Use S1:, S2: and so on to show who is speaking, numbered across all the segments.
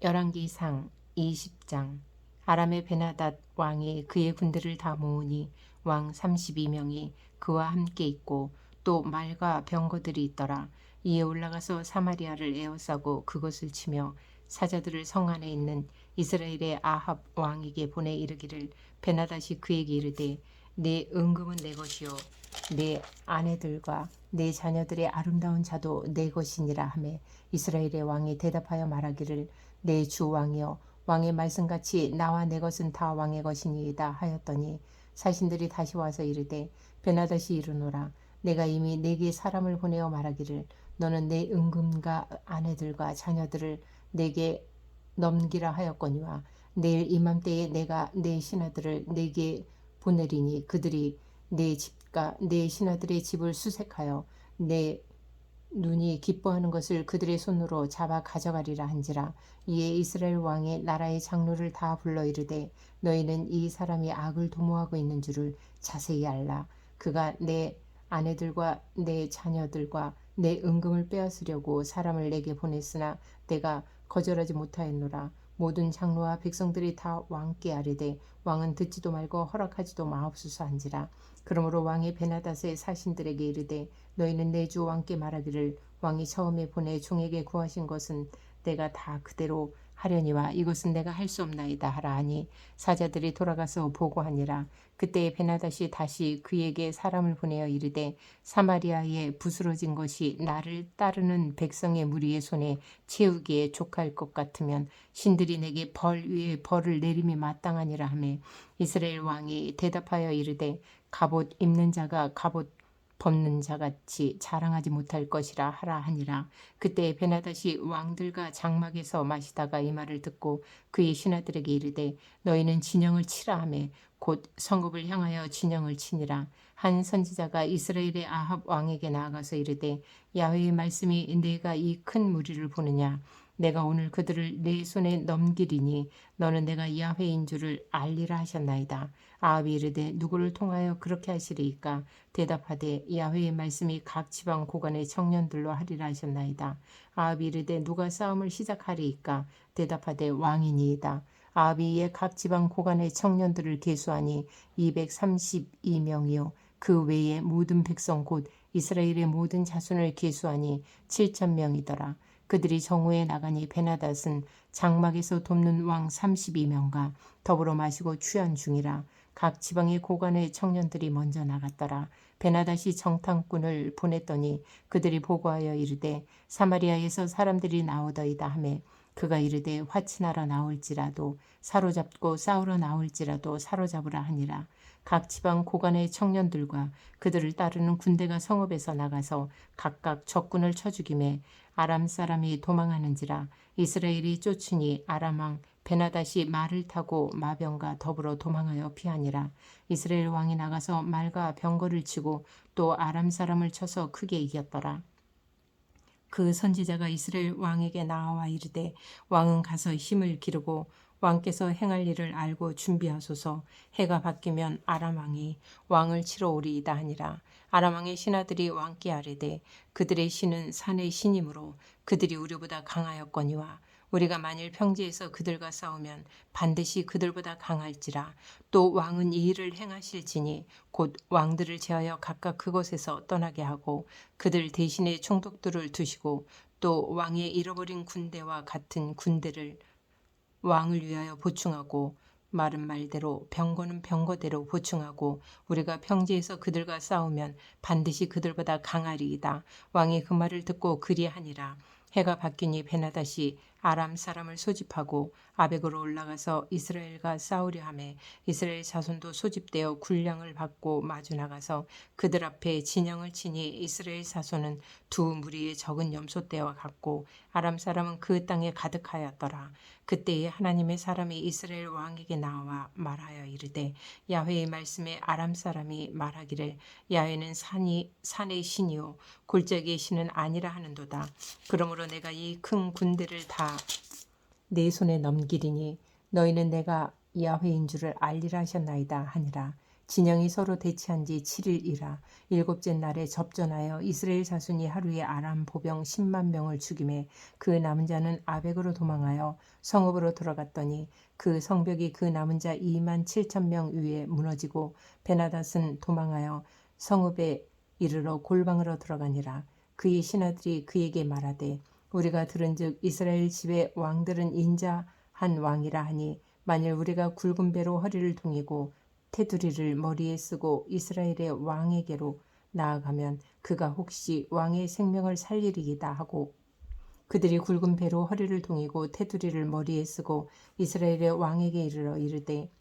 S1: 열왕기상 20장. 아람의 베나닷 왕이 그의 군대를 다 모으니 왕 32명이 그와 함께 있고 또 말과 병거들이 있더라. 이에 올라가서 사마리아를 에워싸고 그것을 치며 사자들을 성 안에 있는 이스라엘의 아합 왕에게 보내 이르기를, 베나닷이 그에게 이르되 내 은금은 내 것이요 내 아내들과 내 자녀들의 아름다운 자도 내 것이니라 하매, 이스라엘의 왕이 대답하여 말하기를, 내 주 왕이여, 왕의 말씀같이 나와 내 것은 다 왕의 것이니이다 하였더니, 사신들이 다시 와서 이르되, 베나닷이 이르노라. 내가 이미 내게 사람을 보내어 말하기를, 너는 내 은금과 아내들과 자녀들을 내게 넘기라 하였거니와, 내일 이맘때에 내가 내 신하들을 내게 보내리니 그들이 내 집과 내 신하들의 집을 수색하여 내 눈이 기뻐하는 것을 그들의 손으로 잡아 가져가리라 한지라. 이에 이스라엘 왕의 나라의 장로를 다 불러 이르되, 너희는 이 사람이 악을 도모하고 있는 줄을 자세히 알라. 그가 내 아내들과 내 자녀들과 내 은금을 빼앗으려고 사람을 내게 보냈으나 내가 거절하지 못하였노라. 모든 장로와 백성들이 다 왕께 아뢰되 왕은 듣지도 말고 허락하지도 마옵소서 한지라. 그러므로 왕이 베나닷의 사신들에게 이르되, 너희는 내 주 왕께 말하기를, 왕이 처음에 보내 종에게 구하신 것은 내가 다 그대로 하려니와 이것은 내가 할 수 없나이다 하라 하니, 사자들이 돌아가서 보고하니라. 그때에 베나닷이 다시 그에게 사람을 보내어 이르되, 사마리아에 부스러진 것이 나를 따르는 백성의 무리의 손에 채우기에 족할 것 같으면 신들이 내게 벌 위에 벌을 내림이 마땅하니라 하매, 이스라엘 왕이 대답하여 이르되, 갑옷 입는 자가 갑옷 벗는 자같이 자랑하지 못할 것이라 하라 하니라. 그때 베나닷이 왕들과 장막에서 마시다가 이 말을 듣고 그의 신하들에게 이르되, 너희는 진영을 치라 하매 곧 성읍을 향하여 진영을 치니라. 한 선지자가 이스라엘의 아합 왕에게 나아가서 이르되, 야훼의 말씀이 내가 이 큰 무리를 보느냐? 내가 오늘 그들을 내 손에 넘기리니 너는 내가 야훼인 줄을 알리라 하셨나이다. 아합이 이르되, 누구를 통하여 그렇게 하시리이까? 대답하되, 야훼의 말씀이 각 지방 고관의 청년들로 하리라 하셨나이다. 아합이 이르되, 누가 싸움을 시작하리이까? 대답하되, 왕이니이다. 아합이 이에 각 지방 고관의 청년들을 계수하니 232명이요 그 외에 모든 백성 곧 이스라엘의 모든 자손을 계수하니 7,000명이더라. 그들이 정오에 나가니 베나닷은 장막에서 돕는 왕 32명과 더불어 마시고 취한 중이라. 각 지방의 고관의 청년들이 먼저 나갔더라. 베나닷이 정탐꾼을 보냈더니 그들이 보고하여 이르되, 사마리아에서 사람들이 나오더이다 하매, 그가 이르되, 화친하러 나올지라도 사로잡고 싸우러 나올지라도 사로잡으라 하니라. 각 지방 고관의 청년들과 그들을 따르는 군대가 성읍에서 나가서 각각 적군을 쳐 죽이매, 아람 사람이 도망하는지라. 이스라엘이 쫓으니 아람 왕 베나닷이 말을 타고 마병과 더불어 도망하여 피하니라. 이스라엘 왕이 나가서 말과 병거를 치고 또 아람 사람을 쳐서 크게 이겼더라. 그 선지자가 이스라엘 왕에게 나와 이르되, 왕은 가서 힘을 기르고 왕께서 행할 일을 알고 준비하소서. 해가 바뀌면 아람 왕이 왕을 치러 오리이다 하니라. 아람 왕의 신하들이 왕께 아뢰되, 그들의 신은 산의 신이므로 그들이 우리보다 강하였거니와 우리가 만일 평지에서 그들과 싸우면 반드시 그들보다 강할지라. 또 왕은 이 일을 행하실지니 곧 왕들을 제하여 각각 그곳에서 떠나게 하고 그들 대신에 총독들을 두시고 또 왕의 잃어버린 군대와 같은 군대를 왕을 위하여 보충하고, 말은 말대로 병거는 병거대로 보충하고 우리가 평지에서 그들과 싸우면 반드시 그들보다 강하리이다. 왕이 그 말을 듣고 그리하니라. 해가 바뀌니 베나닷이 아람 사람을 소집하고 아벡으로 올라가서 이스라엘과 싸우려 하매, 이스라엘 자손도 소집되어 군량을 받고 마주 나가서 그들 앞에 진영을 치니 이스라엘 자손은 두 무리의 적은 염소떼와 같고 아람 사람은 그 땅에 가득하였더라. 그때에 하나님의 사람이 이스라엘 왕에게 나와 말하여 이르되, 야훼의 말씀에 아람 사람이 말하기를, 야훼는 산의 신이요 골짜기의 신은 아니라 하는도다. 그러므로 내가 이 큰 군대를 다 내 손에 넘기리니 너희는 내가 야훼인 줄을 알리라 하셨나이다 하니라. 진영이 서로 대치한 지 7일이라. 일곱째 날에 접전하여 이스라엘 자손이 하루에 아람 보병 10만 명을 죽이매 그 남은 자는 아벡으로 도망하여 성읍으로 들어갔더니 그 성벽이 그 남은 자 2만 7천 명 위에 무너지고 베나닷은 도망하여 성읍에 이르러 골방으로 들어가니라. 그의 신하들이 그에게 말하되 우리가 들은즉 이스라엘 집의 왕들은 인자한 왕이라 하니 만일 우리가 굵은 배로 허리를 동이고 테두리를 머리에 쓰고 이스라엘의 왕에게로 나아가면 그가 혹시 왕의 생명을 살리리이다 하고 그들이 굵은 배로 허리를 동이고 테두리를 머리에 쓰고 이스라엘의 왕에게 이르러 이르되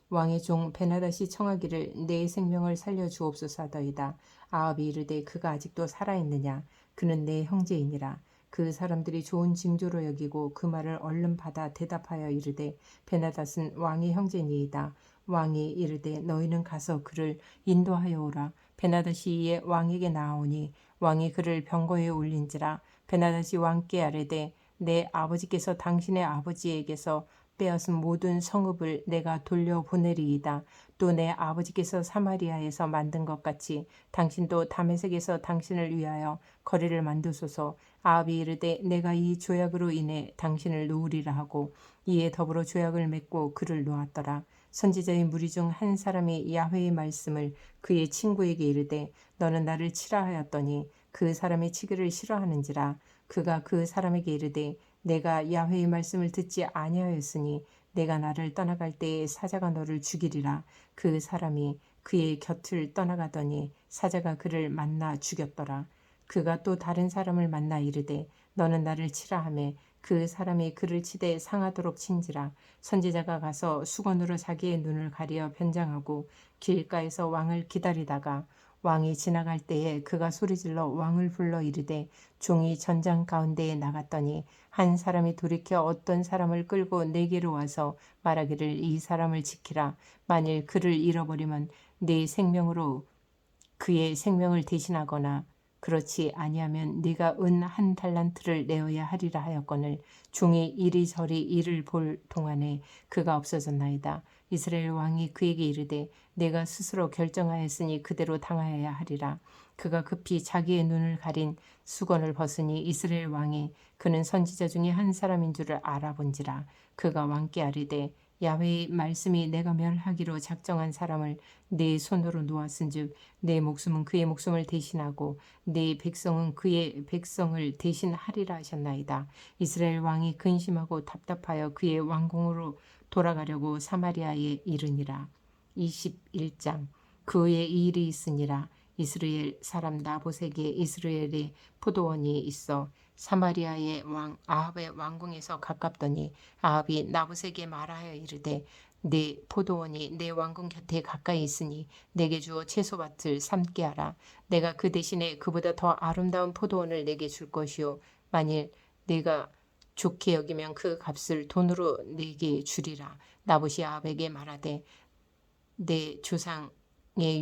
S1: 왕의 종 베나닷이 청하기를 내 생명을 살려주옵소서 하더이다. 아합이 이르되 그가 아직도 살아있느냐? 그는 내 형제이니라. 그 사람들이 좋은 징조로 여기고 그 말을 얼른 받아 대답하여 이르되 베나닷은 왕의 형제니이다. 왕이 이르되 너희는 가서 그를 인도하여 오라. 베나닷이 이에 왕에게 나아오니 왕이 그를 병거에 올린지라. 베나닷이 왕께 아뢰되 내 아버지께서 당신의 아버지에게서 빼앗은 모든 성읍을 내가 돌려보내리이다. 또 내 아버지께서 사마리아에서 만든 것 같이 당신도 다메섹에서 당신을 위하여 거리를 만드소서. 아합이 이르되 내가 이 조약으로 인해 당신을 놓으리라 하고 이에 더불어 조약을 맺고 그를 놓았더라. 선지자의 무리 중 한 사람이 야훼의 말씀을 그의 친구에게 이르되 너는 나를 치라 하였더니 그 사람이 치기를 싫어하는지라. 그가 그 사람에게 이르되 내가 야훼의 말씀을 듣지 아니하였으니 내가 나를 떠나갈 때에 사자가 너를 죽이리라. 그 사람이 그의 곁을 떠나가더니 사자가 그를 만나 죽였더라. 그가 또 다른 사람을 만나 이르되 너는 나를 치라 하매 그 사람이 그를 치되 상하도록 친지라. 선지자가 가서 수건으로 자기의 눈을 가리어 변장하고 길가에서 왕을 기다리다가 왕이 지나갈 때에 그가 소리질러 왕을 불러 이르되 종이 전장 가운데에 나갔더니 한 사람이 돌이켜 어떤 사람을 끌고 내게로 와서 말하기를 이 사람을 지키라. 만일 그를 잃어버리면 네 생명으로 그의 생명을 대신하거나 그렇지 아니하면 네가 은 1달란트를 내어야 하리라 하였거늘 종이 이리저리 이를 볼 동안에 그가 없어졌나이다. 이스라엘 왕이 그에게 이르되 내가 스스로 결정하였으니 그대로 당하여야 하리라. 그가 급히 자기의 눈을 가린 수건을 벗으니 이스라엘 왕이 그는 선지자 중에 한 사람인 줄을 알아본지라. 그가 왕께 아뢰되 야훼의 말씀이 내가 멸하기로 작정한 사람을 내 손으로 놓았은즉 내 목숨은 그의 목숨을 대신하고 내 백성은 그의 백성을 대신하리라 하셨나이다. 이스라엘 왕이 근심하고 답답하여 그의 왕궁으로 돌아가려고 사마리아에 이르니라. 21장 그의 일이 있으니라. 이스라엘 사람 나봇에게 이스라엘의 포도원이 있어 사마리아의 왕 아합의 왕궁에서 가깝더니 아합이 나봇에게 말하여 이르되 내 포도원이 내 왕궁 곁에 가까이 있으니 내게 주어 채소밭을 삼게 하라. 내가 그 대신에 그보다 더 아름다운 포도원을 내게 줄 것이요 만일 내가 좋게 여기면 그 값을 돈으로 내게 주리라. 나봇이 아합에게 말하되 내 조상의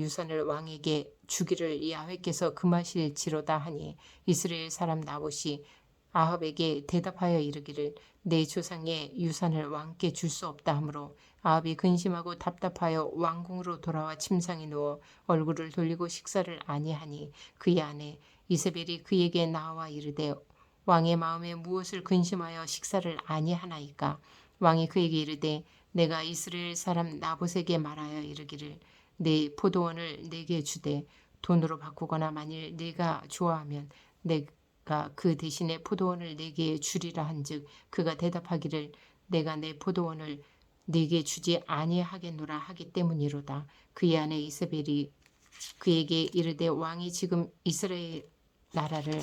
S1: 유산을 왕에게 주기를 야훼께서 금하실지로다 하니 이스라엘 사람 나봇이 아합에게 대답하여 이르기를 내 조상의 유산을 왕께 줄 수 없다 하므로 아합이 근심하고 답답하여 왕궁으로 돌아와 침상에 누워 얼굴을 돌리고 식사를 아니하니 그의 아내 이세벨이 그에게 나와 이르되 왕의 마음에 무엇을 근심하여 식사를 아니하나이까. 왕이 그에게 이르되 내가 이스라엘 사람 나봇에게 말하여 이르기를 내 포도원을 내게 주되 돈으로 바꾸거나 만일 네가 좋아하면 내가 그 대신에 포도원을 내게 주리라 한즉 그가 대답하기를 내가 내 포도원을 네게 주지 아니하겠노라 하기 때문이로다. 그의 아내 이세벨이 그에게 이르되 왕이 지금 이스라엘 나라를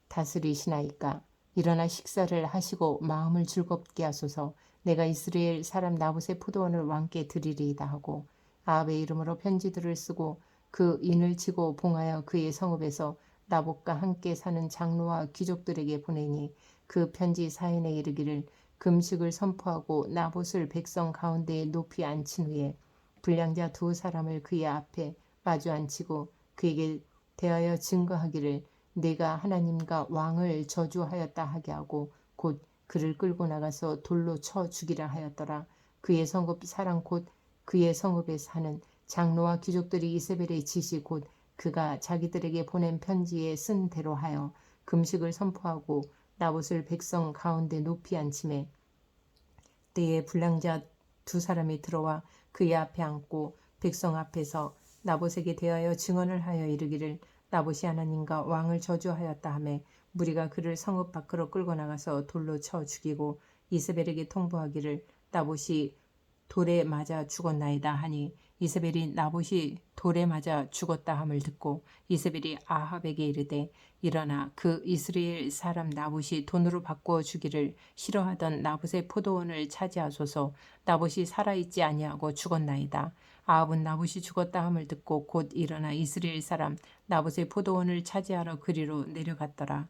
S1: 다스리시나이까. 일어나 식사를 하시고 마음을 즐겁게 하소서. 내가 이스라엘 사람 나봇의 포도원을 왕께 드리리이다 하고 아합의 이름으로 편지들을 쓰고 그 인을 치고 봉하여 그의 성읍에서 나봇과 함께 사는 장로와 귀족들에게 보내니 그 편지 사인에 이르기를 금식을 선포하고 나봇을 백성 가운데에 높이 앉힌 후에 불량자 2사람을 그의 앞에 마주 앉히고 그에게 대하여 증거하기를 내가 하나님과 왕을 저주하였다 하게 하고 곧 그를 끌고 나가서 돌로 쳐 죽이라 하였더라. 그의 성읍 사람 곧 그의 성읍에 사는 장로와 귀족들이 이세벨의 지시 곧 그가 자기들에게 보낸 편지에 쓴 대로 하여 금식을 선포하고 나봇을 백성 가운데 높이 앉히매 때에 불량자 두 사람이 들어와 그의 앞에 앉고 백성 앞에서 나봇에게 대하여 증언을 하여 이르기를 나봇이 하나님과 왕을 저주하였다 하매 무리가 그를 성읍 밖으로 끌고 나가서 돌로 쳐 죽이고 이세벨에게 통보하기를 나봇이 돌에 맞아 죽었나이다 하니 이세벨이 나봇이 돌에 맞아 죽었다 함을 듣고 이세벨이 아합에게 이르되 일어나 그 이스라엘 사람 나봇이 돈으로 바꾸어 주기를 싫어하던 나봇의 포도원을 차지하소서. 나봇이 살아있지 아니하고 죽었나이다. 아합은 나봇이 죽었다 함을 듣고 곧 일어나 이스라엘 사람 나봇의 포도원을 차지하러 그리로 내려갔더라.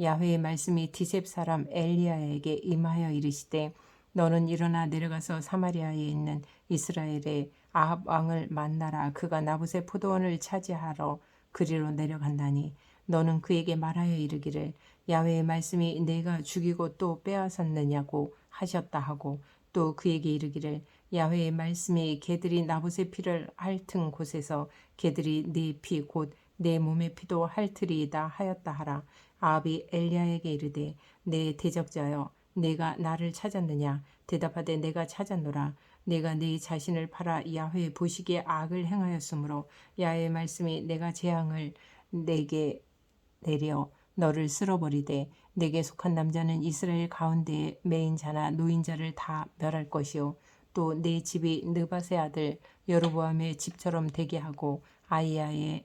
S1: 야훼의 말씀이 디셉 사람 엘리야에게 임하여 이르시되 너는 일어나 내려가서 사마리아에 있는 이스라엘의 아합 왕을 만나라. 그가 나봇의 포도원을 차지하러 그리로 내려간다니 너는 그에게 말하여 이르기를 야훼의 말씀이 내가 죽이고 또 빼앗았느냐고 하셨다 하고 또 그에게 이르기를 야훼의 말씀이 개들이 나봇의 피를 핥은 곳에서 개들이 네 피 곧 내 몸의 피도 핥으리이다 하였다 하라. 아합이 엘리야에게 이르되 내 대적자여 내가 나를 찾았느냐 대답하되 내가 찾았노라. 내가 네 자신을 팔아 야훼 보시기에 악을 행하였으므로 야훼의 말씀이 내가 재앙을 내게 내려 너를 쓸어버리되 내게 속한 남자는 이스라엘 가운데에 매인 자나 노인 자를 다 멸할 것이요 또 내 집이 느밧의 아들 여로보암의 집처럼 되게 하고 아이야의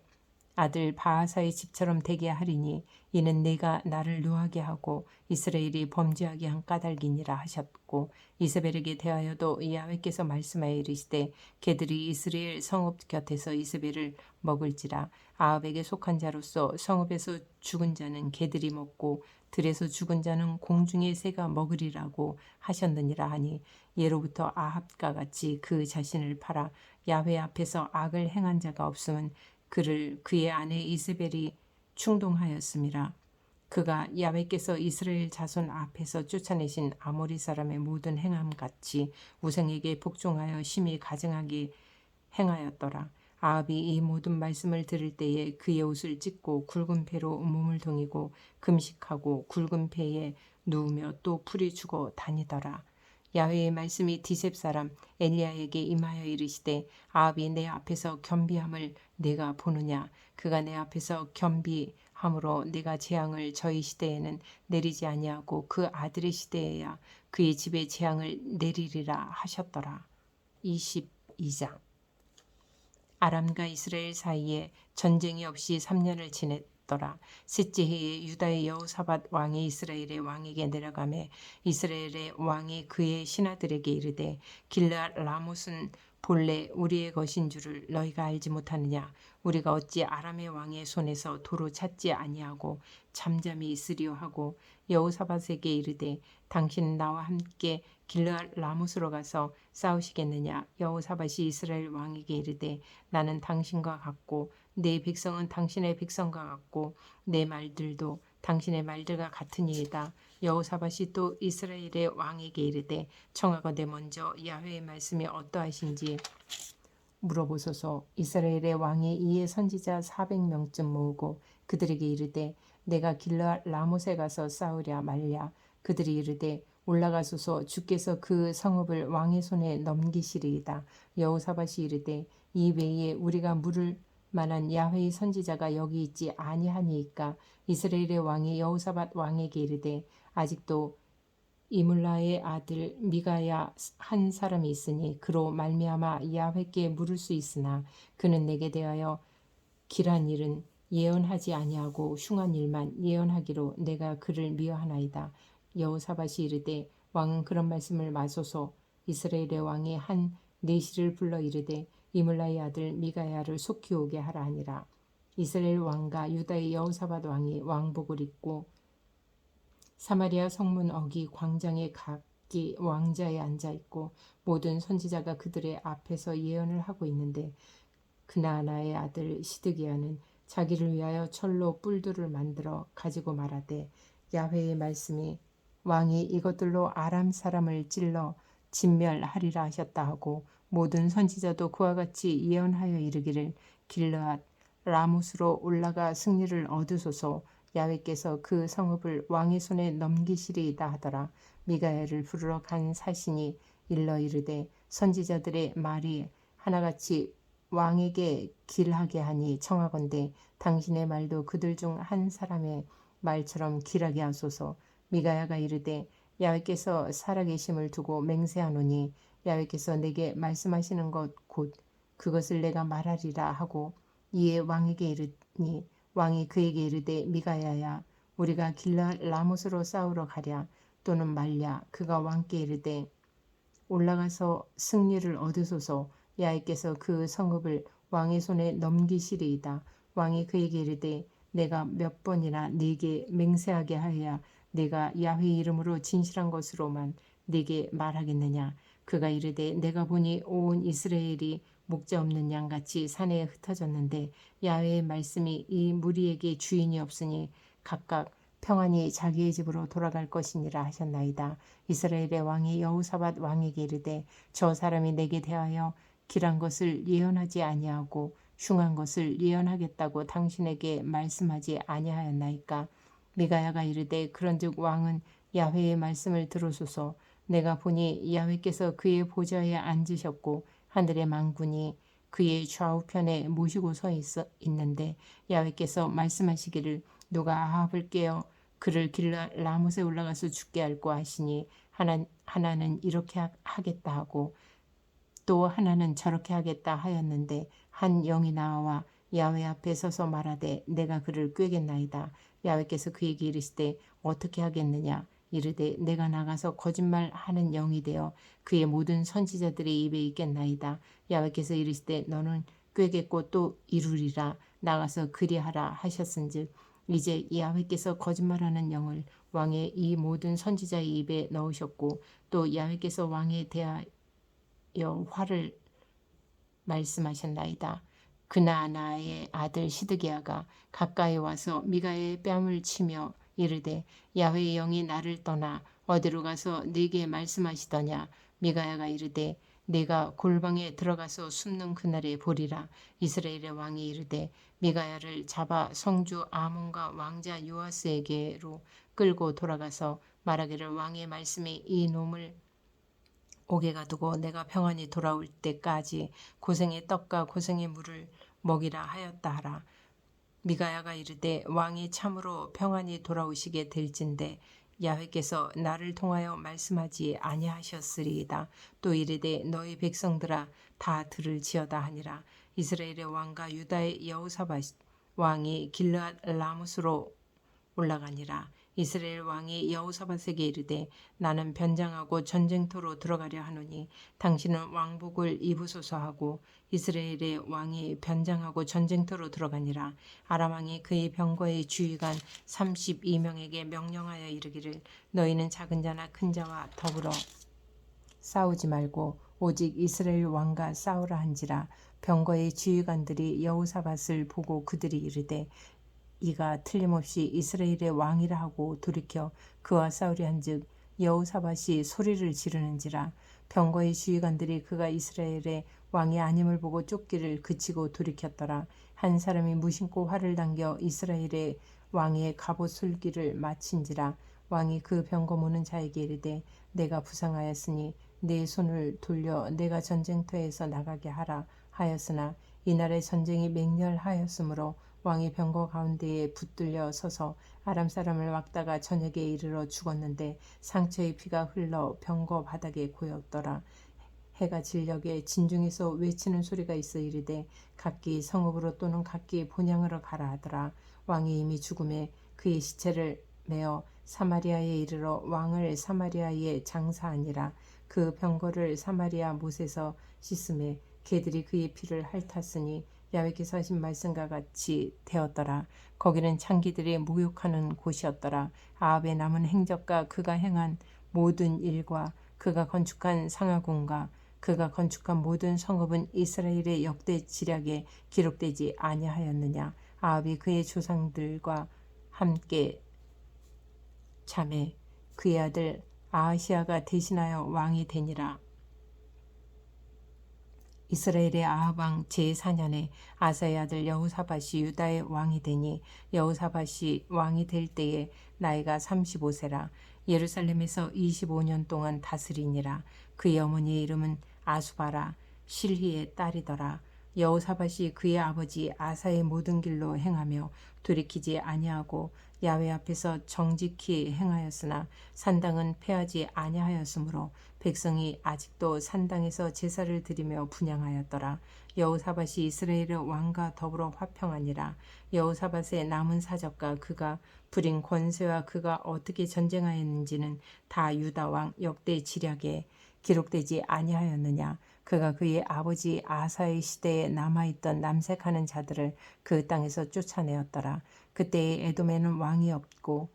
S1: 아들 바하사의 집처럼 되게 하리니 이는 내가 나를 노하게 하고 이스라엘이 범죄하게 한 까닭이니라 하셨고 이세벨에게 대하여도 야훼께서 말씀하여 이르시되 개들이 이스라엘 성읍 곁에서 이세벨을 먹을지라. 아합에게 속한 자로서 성읍에서 죽은 자는 개들이 먹고 들에서 죽은 자는 공중의 새가 먹으리라고 하셨느니라 하니 예로부터 아합과 같이 그 자신을 팔아 야훼 앞에서 악을 행한 자가 없음은 그를 그의 아내 이세벨이 충동하였음이라. 그가 야훼께서 이스라엘 자손 앞에서 쫓아내신 아모리 사람의 모든 행함 같이 우상에게 복종하여 심히 가증하게 행하였더라. 아합이 이 모든 말씀을 들을 때에 그의 옷을 찢고 굵은 배로 몸을 동이고 금식하고 굵은 배에 누우며 또 풀이 죽어 다니더라. 야훼의 말씀이 디셉 사람 엘리야에게 임하여 이르시되 아합이 내 앞에서 겸비함을 내가 보느냐 그가 내 앞에서 겸비함으로 내가 재앙을 저희 시대에는 내리지 아니하고 그 아들의 시대에야 그의 집에 재앙을 내리리라 하셨더라. 22장 아람과 이스라엘 사이에 전쟁이 없이 3년을 지냈더라. 셋째 해에 유다의 여호사밧 왕이 이스라엘의 왕에게 내려가매 이스라엘의 왕이 그의 신하들에게 이르되 길르앗 라못은 본래 우리의 것인 줄을 너희가 알지 못하느냐. 우리가 어찌 아람의 왕의 손에서 도로 찾지 아니하고 잠잠히 있으리요 하고 여호사밧에게 이르되 당신은 나와 함께 길르앗 라못으로 가서 싸우시겠느냐. 여호사밧이 이스라엘 왕에게 이르되 나는 당신과 같고 내 백성은 당신의 백성과 같고 내 말들도 당신의 말들과 같으니이다. 여호사밧이 또 이스라엘의 왕에게 이르되 청하건대 먼저 야훼의 말씀이 어떠하신지 물어보소서. 이스라엘의 왕이 이에 선지자 400명쯤 모으고 그들에게 이르되 내가 길르앗 라못에 가서 싸우랴 말랴. 그들이 이르되 올라가소서. 주께서 그 성읍을 왕의 손에 넘기시리이다. 여호사밧이 이르되 이 외에 우리가 물을 만한 야훼의 선지자가 여기 있지 아니하니이까. 이스라엘의 왕이 여호사밧 왕에게 이르되 아직도 이물라의 아들 미가야 한 사람이 있으니 그로 말미암아 야훼께 물을 수 있으나 그는 내게 대하여 길한 일은 예언하지 아니하고 흉한 일만 예언하기로 내가 그를 미워하나이다. 여호사밧이 이르되 왕은 그런 말씀을 마소서. 이스라엘의 왕이 한 내시를 불러 이르되 이물라의 아들 미가야를 속히 오게 하라 하니라. 이스라엘 왕과 유다의 여호사밧 왕이 왕복을 입고 사마리아 성문 어기 광장에 각기 왕자에 앉아 있고 모든 선지자가 그들의 앞에서 예언을 하고 있는데 그나나의 아들 시드기야는 자기를 위하여 철로 뿔들을 만들어 가지고 말하되 야훼의 말씀이 왕이 이것들로 아람 사람을 찔러 진멸하리라 하셨다 하고 모든 선지자도 그와 같이 예언하여 이르기를 길르앗 라못으로 올라가 승리를 얻으소서 야훼께서 그 성읍을 왕의 손에 넘기시리이다 하더라. 미가야를 부르러 간 사신이 일러 이르되 선지자들의 말이 하나같이 왕에게 길하게 하니 청하건대 당신의 말도 그들 중 한 사람의 말처럼 길하게 하소서. 미가야가 이르되 야훼께서 살아계심을 두고 맹세하노니 야훼께서 내게 말씀하시는 것 곧 그것을 내가 말하리라 하고 이에 왕에게 이르니 왕이 그에게 이르되 미가야야 우리가 길르앗 라못으로 싸우러 가랴 또는 말랴. 그가 왕께 이르되 올라가서 승리를 얻으소서. 야훼께서 그 성읍을 왕의 손에 넘기시리이다. 왕이 그에게 이르되 내가 몇 번이나 네게 맹세하게 하여야 내가 야훼 이름으로 진실한 것으로만 네게 말하겠느냐. 그가 이르되 내가 보니 온 이스라엘이 목자 없는 양같이 산에 흩어졌는데 야훼의 말씀이 이 무리에게 주인이 없으니 각각 평안히 자기의 집으로 돌아갈 것이니라 하셨나이다. 이스라엘의 왕이 여호사밧 왕에게 이르되 저 사람이 내게 대하여 길한 것을 예언하지 아니하고 흉한 것을 예언하겠다고 당신에게 말씀하지 아니하였나이까. 미가야가 이르되 그런즉 왕은 야훼의 말씀을 들으소서. 내가 보니 야훼께서 그의 보좌에 앉으셨고 하늘의 만군이 그의 좌우편에 모시고 서 있는데 야훼께서 말씀하시기를 누가 아합을 깨어 그를 길르앗 라못에 올라가서 죽게 할고 하시니 하나는 이렇게 하겠다 하고 또 하나는 저렇게 하겠다 하였는데 한 영이 나와 야훼 앞에 서서 말하되 내가 그를 꾀겠나이다. 야훼께서 그에게 이르시되 어떻게 하겠느냐. 이르되 내가 나가서 거짓말하는 영이 되어 그의 모든 선지자들의 입에 있겠나이다. 야훼께서 이르시되 너는 꾀겠고 또 이루리라. 나가서 그리하라 하셨은즉 이제 야훼께서 거짓말하는 영을 왕의 이 모든 선지자의 입에 넣으셨고 또 야훼께서 왕에 대하여 화를 말씀하셨나이다. 그나아나의 아들 시드기야가 가까이 와서 미가의 뺨을 치며 이르되 야훼의 영이 나를 떠나 어디로 가서 네게 말씀하시더냐. 미가야가 이르되 네가 골방에 들어가서 숨는 그날에 보리라. 이스라엘의 왕이 이르되 미가야를 잡아 성주 아몬과 왕자 요아스에게로 끌고 돌아가서 말하기를 왕의 말씀이 이 놈을 옥에 가두고 내가 평안히 돌아올 때까지 고생의 떡과 고생의 물을 먹이라 하였다 하라. 미가야가 이르되 왕이 참으로 평안히 돌아오시게 될진대 야훼께서 나를 통하여 말씀하지 아니하셨으리이다. 또 이르되 너희 백성들아 다 들을지어다 하니라. 이스라엘의 왕과 유다의 여호사밧 왕이 길르앗 라못으로 올라가니라. 이스라엘 왕이 여호사밧에게 이르되 나는 변장하고 전쟁터로 들어가려 하노니 당신은 왕복을 입으소서 하고 이스라엘의 왕이 변장하고 전쟁터로 들어가니라. 아람 왕이 그의 병거의 주의관 32명에게 명령하여 이르기를 너희는 작은 자나 큰 자와 더불어 싸우지 말고 오직 이스라엘 왕과 싸우라 한지라. 병거의 주의관들이 여호사밧을 보고 그들이 이르되 이가 틀림없이 이스라엘의 왕이라 하고 돌이켜 그와 싸우려 한즉 여호사밧이 소리를 지르는지라. 병거의 주의관들이 그가 이스라엘의 왕이 아님을 보고 쫓기를 그치고 돌이켰더라. 한 사람이 무심코 활을 당겨 이스라엘의 왕의 갑옷 솔기를 마친지라. 왕이 그 병거 모는 자에게 이르되 내가 부상하였으니 내 손을 돌려 내가 전쟁터에서 나가게 하라 하였으나 이날의 전쟁이 맹렬하였으므로 왕이 병거 가운데에 붙들려 서서 아람 사람을 막다가 저녁에 이르러 죽었는데 상처의 피가 흘러 병거 바닥에 고였더라. 해가 진녘에 진중에서 외치는 소리가 있어 이르되 각기 성읍으로 또는 각기 본향으로 가라 하더라. 왕이 이미 죽음에 그의 시체를 메어 사마리아에 이르러 왕을 사마리아에 장사하니라. 그 병거를 사마리아 못에서 씻음에 개들이 그의 피를 핥았으니 야훼께서 하신 말씀과 같이 되었더라. 거기는 창기들이 목욕하는 곳이었더라. 아합의 남은 행적과 그가 행한 모든 일과 그가 건축한 상하궁과 그가 건축한 모든 성읍은 이스라엘의 역대 지략에 기록되지 아니하였느냐. 아합이 그의 조상들과 함께 자매 그의 아들 아하시아가 대신하여 왕이 되니라. 이스라엘의 아합 왕 제4년에 아사의 아들 여호사밧이 유다의 왕이 되니 여호사밧이 왕이 될 때에 나이가 35세라. 예루살렘에서 25년 동안 다스리니라. 그의 어머니의 이름은 아수바라 실히의 딸이더라. 여호사밧이 그의 아버지 아사의 모든 길로 행하며 돌이키지 아니하고 야훼 앞에서 정직히 행하였으나 산당은 패하지 아니하였으므로 백성이 아직도 산당에서 제사를 드리며 분향하였더라. 여호사밧이 이스라엘의 왕과 더불어 화평하니라. 여호사밧의 남은 사적과 그가 부린 권세와 그가 어떻게 전쟁하였는지는 다 유다 왕 역대 지략에 기록되지 아니하였느냐. 그가 그의 아버지 아사의 시대에 남아있던 남색하는 자들을 그 땅에서 쫓아내었더라. 그때에 에돔에는 왕이 없고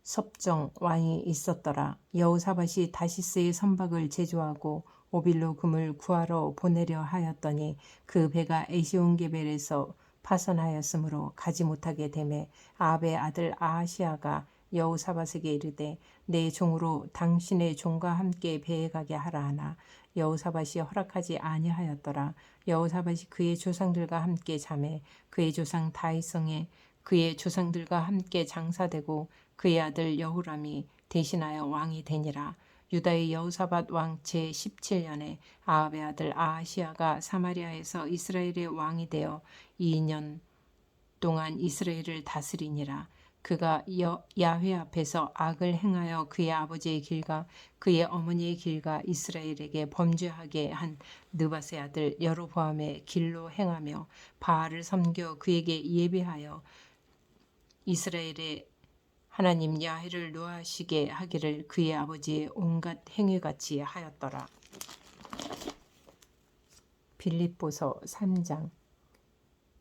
S1: 섭정 왕이 있었더라. 여호사밧이 다시스의 선박을 제조하고 오빌로 금을 구하러 보내려 하였더니 그 배가 에시온게벨에서 파선하였으므로 가지 못하게 되매 아합의 아들 아하시아가 여호사밧에게 이르되 내 종으로 당신의 종과 함께 배에 가게 하라 하나 여호사밧이 허락하지 아니하였더라. 여호사밧이 그의 조상들과 함께 자매 그의 조상 다윗성에 그의 조상들과 함께 장사되고 그의 아들 여후람이 대신하여 왕이 되니라. 유다의 여호사밧 왕 제17년에 아합의 아들 아하시아가 사마리아에서 이스라엘의 왕이 되어 2년 동안 이스라엘을 다스리니라. 그가 야훼 앞에서 악을 행하여 그의 아버지의 길과 그의 어머니의 길과 이스라엘에게 범죄하게 한 느밧의 아들 여로보암의 길로 행하며 바알을 섬겨 그에게 예배하여 이스라엘의 하나님 야훼를 노하시게 하기를 그의 아버지의 온갖 행위같이 하였더라. 빌립보서 3장.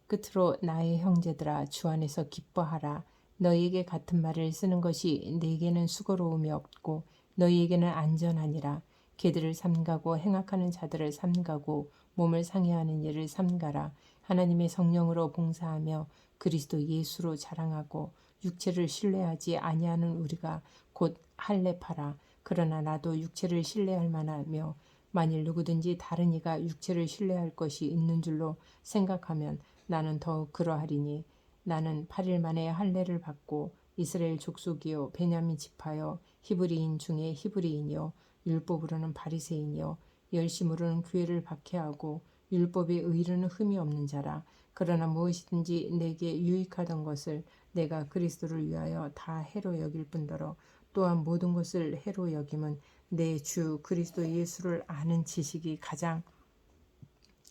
S1: 끝으로 나의 형제들아 주 안에서 기뻐하라. 너희에게 같은 말을 쓰는 것이 내게는 수고로움이 없고 너희에게는 안전하니라. 개들을 삼가고 행악하는 자들을 삼가고 몸을 상해하는 일을 삼가라. 하나님의 성령으로 봉사하며 그리스도 예수로 자랑하고 육체를 신뢰하지 아니하는 우리가 곧 할례파라. 그러나 나도 육체를 신뢰할 만하며 만일 누구든지 다른 이가 육체를 신뢰할 것이 있는 줄로 생각하면 나는 더욱 그러하리니 나는 8일 만에 할례를 받고 이스라엘 족속이요 베냐민 지파요 히브리인 중에 히브리인이요 율법으로는 바리새인이요 열심으로는 교회를 박해하고 율법에 의로는 흠이 없는 자라. 그러나 무엇이든지 내게 유익하던 것을 내가 그리스도를 위하여 다 해로 여길 뿐더러 또한 모든 것을 해로 여김은 내 주 그리스도 예수를 아는 지식이 가장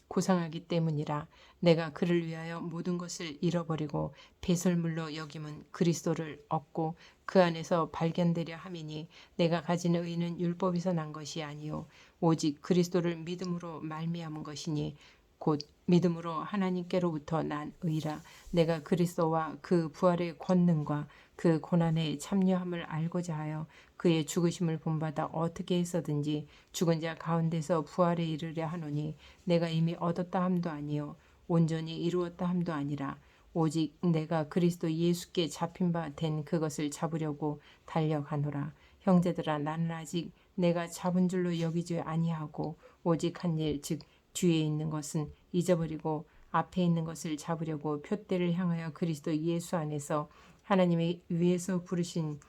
S1: 고상하기 때문이라. 내가 그를 위하여 모든 것을 잃어버리고 배설물로 여김은 그리스도를 얻고 그 안에서 발견되려 함이니 내가 가진 의는 율법에서 난 것이 아니요 오직 그리스도를 믿음으로 말미암은 것이니 곧 믿음으로 하나님께로부터 난 의라. 내가 그리스도와 그 부활의 권능과 그 고난에 참여함을 알고자 하여 그의 죽으심을 본받아 어떻게 해서든지 죽은 자 가운데서 부활에 이르려 하노니 내가 이미 얻었다 함도 아니요 온전히 이루었다 함도 아니라 오직 내가 그리스도 예수께 잡힌 바 된 그것을 잡으려고 달려가노라. 형제들아 나는 아직 내가 잡은 줄로 여기지 아니하고 오직 한 일 즉 뒤에 있는 것은 잊어버리고 앞에 있는 것을 잡으려고 표대를 향하여 그리스도 예수 안에서 하나님의 위에서 부르신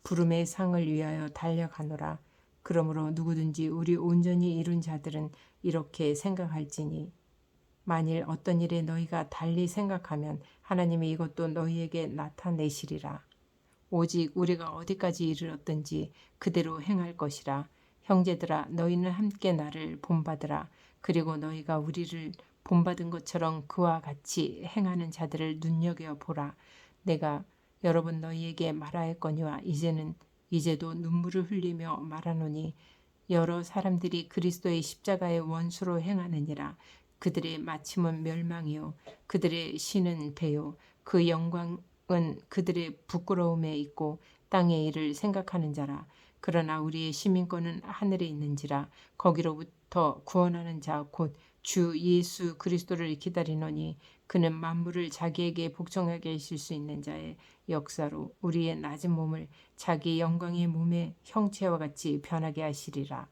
S1: 부름의 상을 위하여 달려가노라. 그러므로 누구든지 우리 온전히 이룬 자들은 이렇게 생각할지니 만일 어떤 일에 너희가 달리 생각하면 하나님이 이것도 너희에게 나타내시리라. 오직 우리가 어디까지 이르렀든지 그대로 행할 것이라. 형제들아 너희는 함께 나를 본받으라. 그리고 너희가 우리를 본받은 것처럼 그와 같이 행하는 자들을 눈여겨보라. 내가 여러 번 너희에게 말하였거니와 이제도 눈물을 흘리며 말하노니 여러 사람들이 그리스도의 십자가의 원수로 행하느니라. 그들의 마침은 멸망이요 그들의 신은 배요 그 영광은 그들의 부끄러움에 있고 땅의 일을 생각하는 자라. 그러나 우리의 시민권은 하늘에 있는지라. 거기로부터 구원하는 자 곧 주 예수 그리스도를 기다리노니 그는 만물을 자기에게 복종하게 하실 수 있는 자의 역사로 우리의 낮은 몸을 자기 영광의 몸의 형체와 같이 변하게 하시리라.